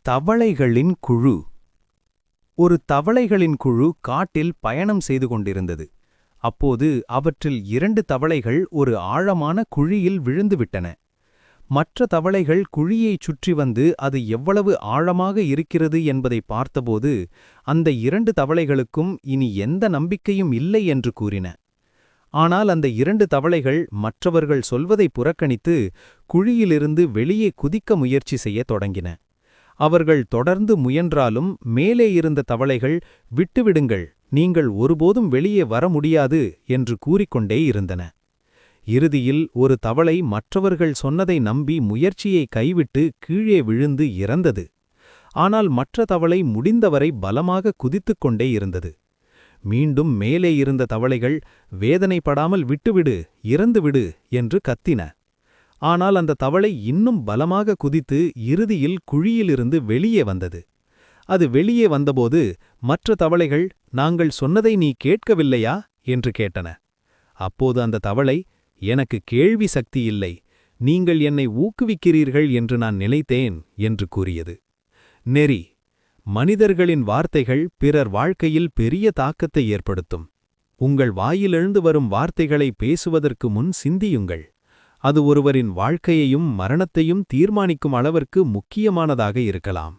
தவளைகளின் குழு. ஒரு தவளைகளின் குழு காட்டில் பயணம் செய்து கொண்டிருந்தது. அப்போது அவற்றில் 2 தவளைகள் ஒரு ஆழமான குழியில் விழுந்துவிட்டன. மற்ற தவளைகள் குழியைச் சுற்றி வந்து அது எவ்வளவு ஆழமாக இருக்கிறது என்பதை பார்த்தபோது அந்த 2 தவளைகளுக்கும் இனி எந்த நம்பிக்கையும் இல்லை என்று கூறின. ஆனால் அந்த 2 தவளைகள் மற்றவர்கள் சொல்வதை புறக்கணித்து குழியிலிருந்து வெளியே குதிக்க முயற்சி செய்யத் தொடங்கின. அவர்கள் தொடர்ந்து முயன்றாலும் மேலே இருந்த தவளைகள், விட்டுவிடுங்கள், நீங்கள் ஒருபோதும் வெளியே வர முடியாது என்று கூறிக்கொண்டே இருந்தன. இறுதியில் ஒரு தவளை மற்றவர்கள் சொன்னதை நம்பி முயற்சியை கைவிட்டு கீழே விழுந்து இறந்தது. ஆனால் மற்ற தவளை முடிந்தவரை பலமாக குதித்துக் கொண்டே இருந்தது. மீண்டும் மேலே இருந்த தவளைகள், வேதனைப்படாமல் விட்டுவிடு, இறந்துவிடு என்று கத்தின. ஆனால் அந்த தவளை இன்னும் பலமாக குதித்து இறுதியில் குழியிலிருந்து வெளியே வந்தது. அது வெளியே வந்தபோது மற்ற தவளைகள், நாங்கள் சொன்னதை நீ கேட்கவில்லையா என்று கேட்டன. அப்போது அந்த தவளை, எனக்கு கேள்வி சக்தி இல்லை, நீங்கள் என்னை ஊக்குவிக்கிறீர்கள் என்று நான் நினைத்தேன் என்று கூறியது. நெறி. மனிதர்களின் வார்த்தைகள் பிறர் வாழ்க்கையில் பெரிய தாக்கத்தை ஏற்படுத்தும். உங்கள் வாயிலெழுந்து வரும் வார்த்தைகளை பேசுவதற்கு முன் சிந்தியுங்கள். அது ஒருவரின் வாழ்க்கையையும் மரணத்தையும் தீர்மானிக்கும் அளவிற்கு முக்கியமானதாக இருக்கலாம்.